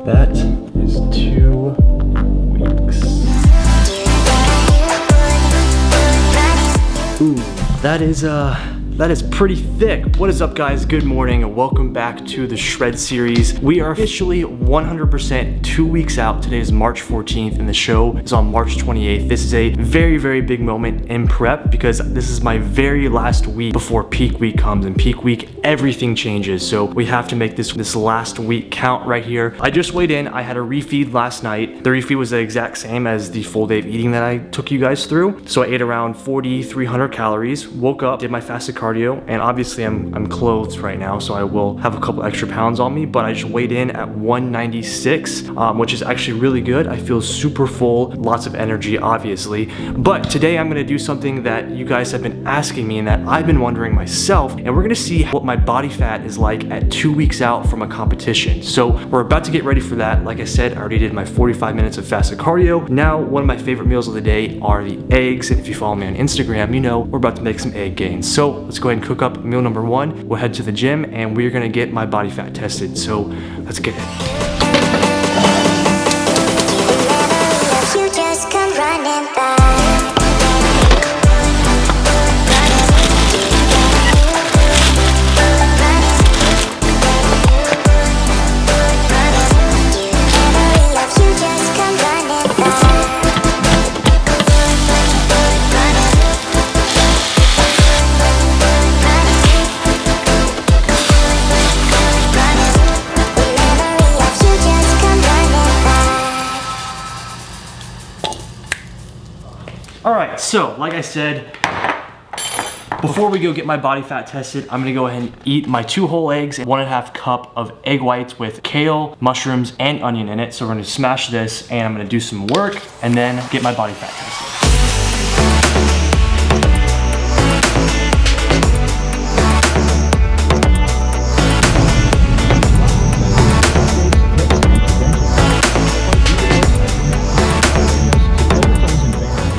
That is 2 weeks. Ooh, that is pretty thick. What is up, guys? Good morning and welcome back to the Shred series. We are officially 100% 2 weeks out. Today is March 14th and the show is on March 28th. This is a very, very big moment in prep because this is my very last week before peak week comes, and peak week, everything changes. So we have to make this last week count right here. I just weighed in. I had a refeed last night. The refeed was the exact same as the full day of eating that I took you guys through. So I ate around 4,300 calories, woke up, did my fasted cardio, and obviously I'm clothed right now, so I will have a couple extra pounds on me, but I just weighed in at 196, which is actually really good. I feel super full, lots of energy, obviously. But today I'm gonna do something that you guys have been asking me and that I've been wondering myself, and we're gonna see what my body fat is like at 2 weeks out from a competition. So we're about to get ready for that. Like I said, I already did my 45 minutes of fasted cardio. Now, one of my favorite meals of the day are the eggs, and if you follow me on Instagram, you know we're about to make some egg gains. So let's go ahead and cook up meal number 1. We'll head to the gym and we're gonna get my body fat tested. So let's get it. All right, so like I said, before we go get my body fat tested, I'm gonna go ahead and eat my 2 whole eggs and 1.5 cup of egg whites with kale, mushrooms, and onion in it. So we're gonna smash this and I'm gonna do some work and then get my body fat tested.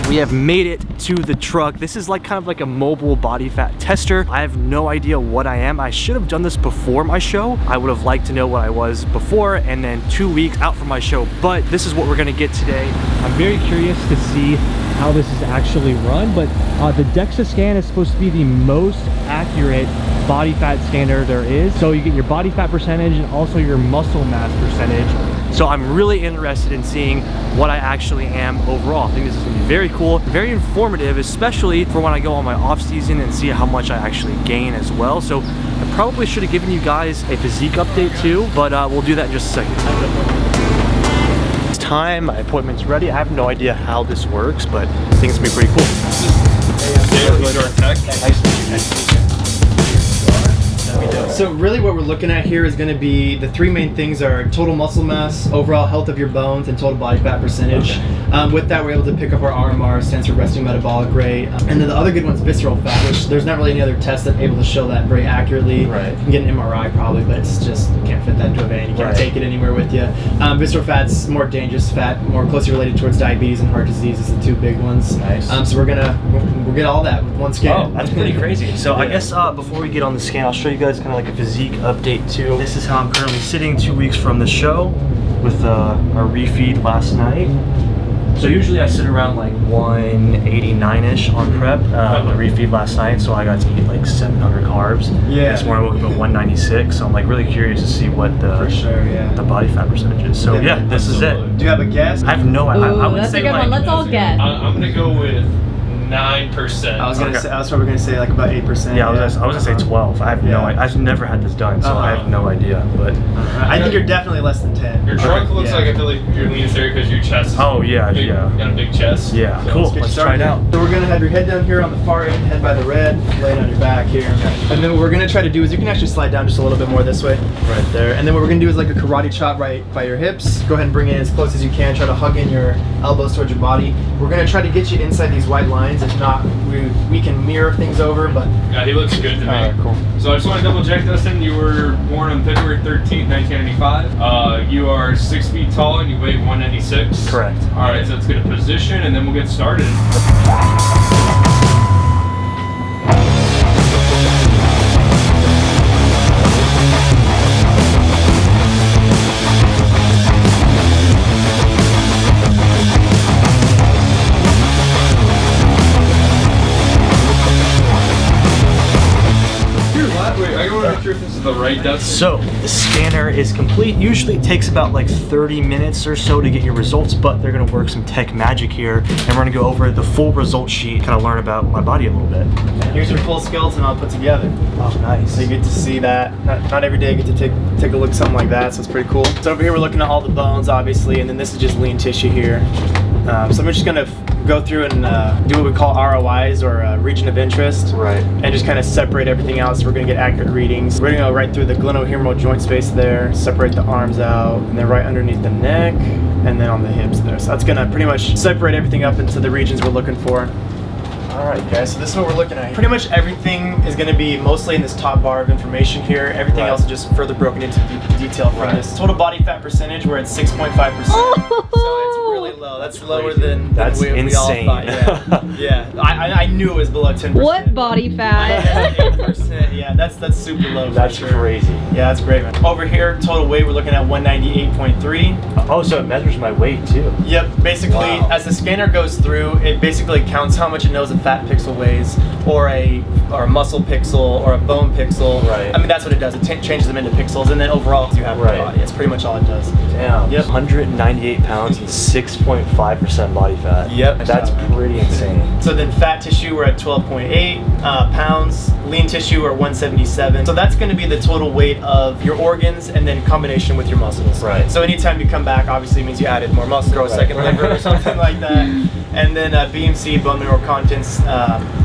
We have made it to the truck. This is like kind of like a mobile body fat tester. I have no idea what I am. I should have done this before my show. I would have liked to know what I was before and then 2 weeks out from my show, but this is what we're gonna get today. I'm very curious to see how this is actually run, but the Dexa Scan is supposed to be the most accurate body fat scanner there is. So you get your body fat percentage and also your muscle mass percentage. So I'm really interested in seeing what I actually am overall. I think this is gonna be very cool, very informative, especially for when I go on my off season and see how much I actually gain as well. So I probably should have given you guys a physique update too, but we'll do that in just a second. It's time, my appointment's ready. I have no idea how this works, but I think it's gonna be pretty cool. So really what we're looking at here is going to be the 3 main things are total muscle mass, overall health of your bones, and total body fat percentage. Okay. With that, we're able to pick up our RMR, stands for resting metabolic rate. And then the other good one's visceral fat, which there's not really any other test that's able to show that very accurately. Right. You can get an MRI probably, but it's just, you can't fit that into a van. You can't take it anywhere with you. Visceral fat's more dangerous fat, more closely related towards diabetes and heart disease is the 2 big ones. Nice. So we'll get all that with 1 scan. Oh, that's pretty crazy. So yeah. I guess before we get on the scan, I'll show you guys kind of like a physique update too. This is how I'm currently sitting 2 weeks from the show with our refeed last night. So usually I sit around like 189-ish on prep. The refeed last night, so I got to eat like 700 carbs. Yeah. This morning I woke up at 196, so I'm like really curious to see what the body fat percentage is. So yeah, this is it. Do you have a guess? I have no idea. I would that's say a good one. Let's all guess. I'm gonna go with 9%. I was probably gonna say like about 8%. Yeah, I was gonna say 12. I have no idea. I've never had this done, so I have no idea. But I think you're definitely less than 10. Your trunk looks like I feel like you're leaning there because your chest is big, you got a big chest. Yeah, so cool. Let's try it out. So we're gonna have your head down here on the far end, head by the red, lay it on your back here. And then what we're gonna try to do is you can actually slide down just a little bit more this way. Right there. And then what we're gonna do is like a karate chop right by your hips. Go ahead and bring it in as close as you can. Try to hug in your elbows towards your body. We're gonna try to get you inside these white lines. readings. If not, we can mirror things over, but... Yeah, he looks good to me. Alright, cool. So I just want to double check, Dustin, you were born on February 13th, 1995. You are 6 feet tall and you weigh 196. Correct. Alright, so let's get a position and then we'll get started. The right depth. So the scanner is complete. Usually it takes about like 30 minutes or so to get your results, but they're gonna work some tech magic here, and we're gonna go over the full result sheet, kind of learn about my body a little bit. Here's your full skeleton all put together. Oh, nice. So you get to see that. Not every day you get to take a look at something like that, so it's pretty cool. So over here we're looking at all the bones, obviously, and then this is just lean tissue here. So we're just gonna go through and do what we call ROIs, or region of interest. Right. And just kind of separate everything out, so we're gonna get accurate readings. We're gonna go right through the glenohumeral joint space there, separate the arms out, and then right underneath the neck, and then on the hips there. So that's gonna pretty much separate everything up into the regions we're looking for. Alright guys, so this is what we're looking at. Pretty much everything is going to be mostly in this top bar of information here. Everything else is just further broken into detail from this. Total body fat percentage, we're at 6.5%. So it's really low. That's lower than we all thought. Yeah, I knew it was below 10%. What body fat? 8%. Yeah, that's super low. That's for sure. crazy. Yeah, that's great, man. Over here, total weight, we're looking at 198.3. Oh, so it measures my weight too. Yep, basically, as the scanner goes through, it basically counts how much it knows a fat pixel weighs, or a muscle pixel, or a bone pixel. Right. I mean, that's what it does. It changes them into pixels, and then overall, you have your body. That's pretty much all it does. Damn. Yep. 198 pounds and 6.5% body fat. Yep. That's pretty insane. So then fat tissue, we're at 12.8 pounds. Lean tissue, we're 177. So that's going to be the total weight of your organs, and then combination with your muscles. Right. So anytime you come back, obviously means you added more muscle, or a second liver, or something like that. And then BMC, bone mineral content,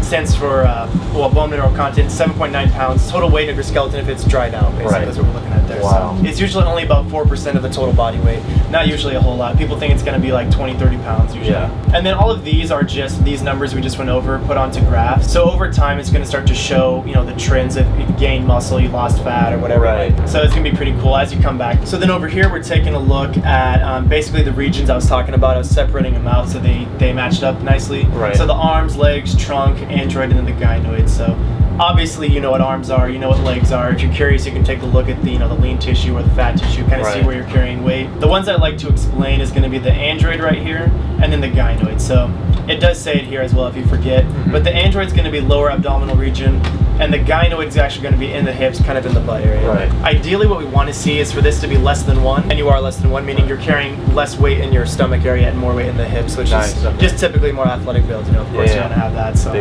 stands for bone mineral content, 7.9 pounds. Total weight of your skeleton if it's dried out, basically. That's what we're looking at there. Wow. So it's usually only about 4% of the total body weight. Not usually a whole lot. People think it's going to be like 20, 30 pounds usually. Yeah. And then all of these are just these numbers we just went over, put onto graphs. So over time, it's going to start to show, the trends. If you gained muscle, you lost fat, or whatever. Right. So it's going to be pretty cool as you come back. So then over here, we're taking a look at basically the regions I was talking about. I was separating them out so they matched up nicely. Right. So the arms, legs, trunk, android, and then the gynoid. So obviously, you know what arms are, you know what legs are. If you're curious, you can take a look at the the lean tissue or the fat tissue, kind of see where you're carrying weight. The ones I like to explain is going to be the android right here, and then the gynoid. So it does say it here as well if you forget, but the android's going to be lower abdominal region, and the gynoid is actually going to be in the hips, kind of in the butt area. Right. Ideally, what we want to see is for this to be less than 1, and you are less than 1, meaning you're carrying less weight in your stomach area and more weight in the hips, which is just typically more athletic builds. Of course, you want to have that. So.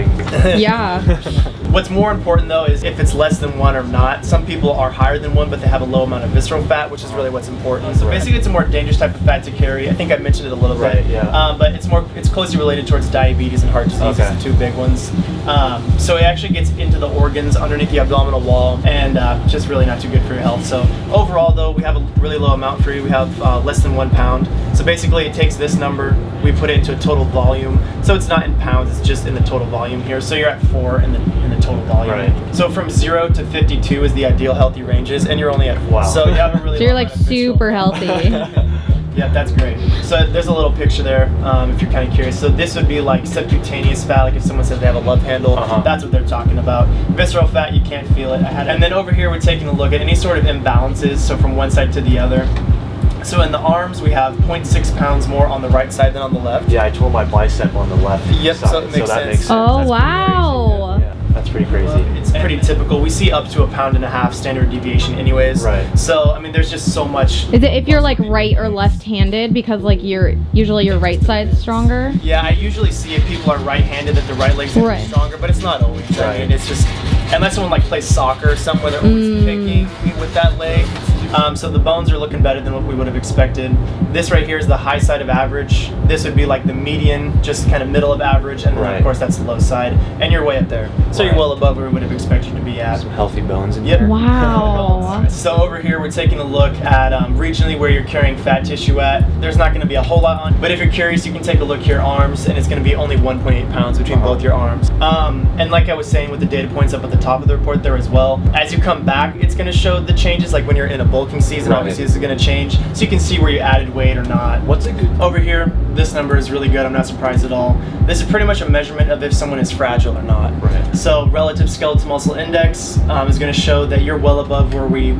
Yeah. What's more important though is if it's less than 1 or not. Some people are higher than 1, but they have a low amount of visceral fat, which is really what's important. So basically, it's a more dangerous type of fat to carry. I think I mentioned it a little bit. But it's closely related towards diabetes and heart disease. The two big ones. So it actually gets into the organs underneath the abdominal wall, and just really not too good for your health. So overall, though, we have a really low amount for you. We have less than 1 pound. So basically, it takes this number, we put it into a total volume. So it's not in pounds; it's just in the total volume here. So you're at 4 in the total volume. Right. So from 0 to 52 is the ideal healthy ranges, and you're only at 4. So you have a really. So you're like super healthy. Yeah, that's great. So there's a little picture there if you're kind of curious. So this would be like subcutaneous fat, like if someone says they have a love handle, that's what they're talking about. Visceral fat, you can't feel it. And then over here, we're taking a look at any sort of imbalances, so from one side to the other. So in the arms, we have 0.6 pounds more on the right side than on the left. Yeah, I tore my bicep on the left Yep, side, so it makes sense. Oh, That's wow. That's pretty crazy. It's pretty typical. We see up to 1.5 pounds standard deviation anyways. Right. So, I mean, there's just so much. Is it if you're like right or left-handed, because like usually your right side's stronger? Yeah, I usually see if people are right-handed that the right leg's gonna be stronger, but it's not always. I mean, it's just, unless someone like plays soccer or something where they're always picking with that leg, So the bones are looking better than what we would have expected. This right here is the high side of average. This would be like the median, just kind of middle of average, and then of course that's the low side. And you're way up there. So you're well above where we would have expected you to be at. Some healthy bones in here. Wow. So over here we're taking a look at regionally where you're carrying fat tissue at. There's not going to be a whole lot on, but if you're curious, you can take a look here, arms, and it's going to be only 1.8 pounds between both your arms. And like I was saying with the data points up at the top of the report there as well, as you come back, it's going to show the changes. Like when you're in a bulking season, obviously this is going to change, so you can see where you added weight or not. What's it good? Over here, this number is really good. I'm not surprised at all. This is pretty much a measurement of if someone is fragile or not. So relative skeletal muscle index is going to show that you're well above where we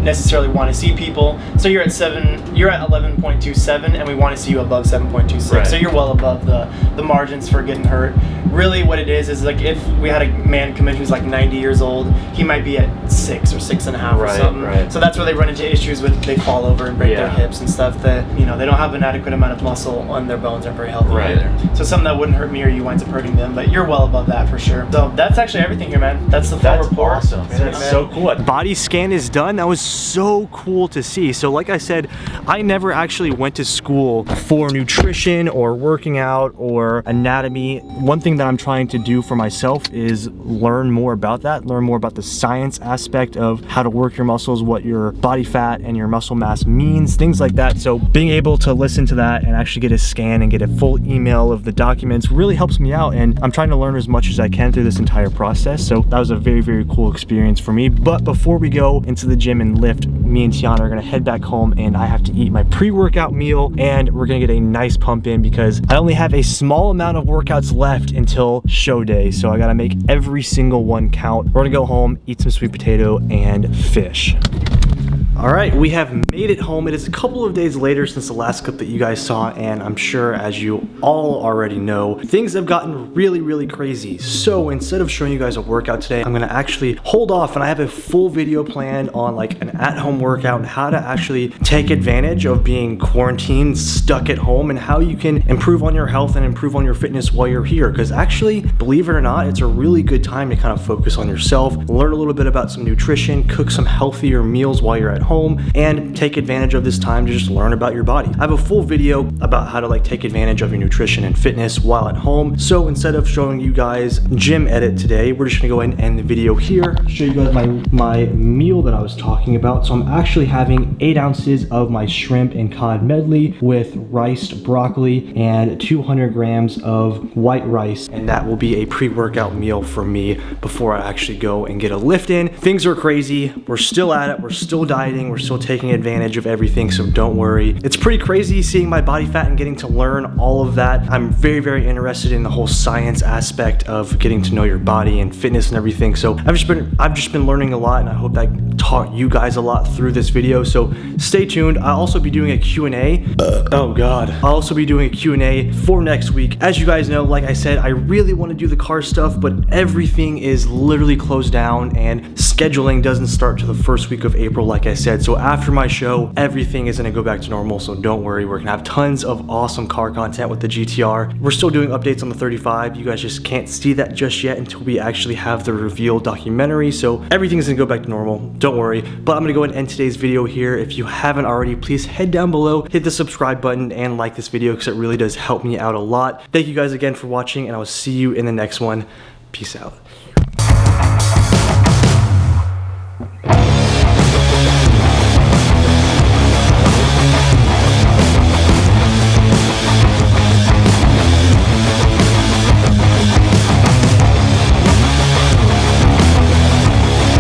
necessarily want to see people. So you're at 11.27, and we want to see you above 7.26. So you're well above the margins for getting hurt. Really what it is like if we had a man come in who's like 90 years old, he might be at 6 or 6.5 or something. So that's where they run into issues with, they fall over and break their hips and stuff, that, you know, they don't have an adequate amount of muscle on their bones, aren't very healthy either. So something that wouldn't hurt me or you winds up hurting them, but you're well above that for sure. So that's actually everything here, man. That's the full report. Awesome. That's so cool. Body scan is done. That was so cool to see. So like I said, I never actually went to school for nutrition or working out or anatomy. One thing that I'm trying to do for myself is learn more about that, learn more about the science aspect of how to work your muscles, what your body fat and your muscle mass means, things like that. So being able to listen to that and actually get a scan and get a full email of the documents really helps me out, and I'm trying to learn as much as I can through this entire process. So that was a very, very cool experience for me. But before we go into the gym and lift, me and Tiana are gonna head back home, and I have to eat my pre-workout meal, and we're gonna get a nice pump in because I only have a small amount of workouts left until show day. So I gotta make every single one count. We're gonna go home, eat some sweet potato and fish. All right, we have made it home. It is a couple of days later since the last clip that you guys saw, and I'm sure, as you all already know, things have gotten really, really crazy. So instead of showing you guys a workout today, I'm gonna actually hold off, and I have a full video planned on like an at-home workout and how to actually take advantage of being quarantined, stuck at home, and how you can improve on your health and improve on your fitness while you're here. Because actually, believe it or not, it's a really good time to kind of focus on yourself, learn a little bit about some nutrition, cook some healthier meals while you're at home, and take advantage of this time to just learn about your body. I have a full video about how to like take advantage of your nutrition and fitness while at home. So instead of showing you guys gym edit today, we're just gonna go ahead and end the video here, show you guys my meal that I was talking about. So I'm actually having 8 ounces of my shrimp and cod medley with riced broccoli and 200 grams of white rice, and that will be a pre-workout meal for me before I actually go and get a lift in. Things are crazy. We're still at it. We're still dieting. We're still taking advantage of everything, so don't worry. It's pretty crazy seeing my body fat and getting to learn all of that. I'm very, very interested in the whole science aspect of getting to know your body and fitness and everything. So I've just been learning a lot, and I hope that taught you guys a lot through this video. So stay tuned. I'll also be doing a Q&A. Oh God. I'll also be doing a Q&A for next week. As you guys know, like I said, I really want to do the car stuff, but everything is literally closed down, and scheduling doesn't start to the first week of April, like I said. So after my show, everything is gonna go back to normal, so don't worry. We're gonna have tons of awesome car content with the GTR. We're still doing updates on the 35. You guys just can't see that just yet until we actually have the reveal documentary, so everything's gonna go back to normal. Don't worry. But I'm gonna go ahead and end today's video here. If you haven't already, please head down below, hit the subscribe button, and like this video because it really does help me out a lot. Thank you guys again for watching, and I will see you in the next one. Peace out.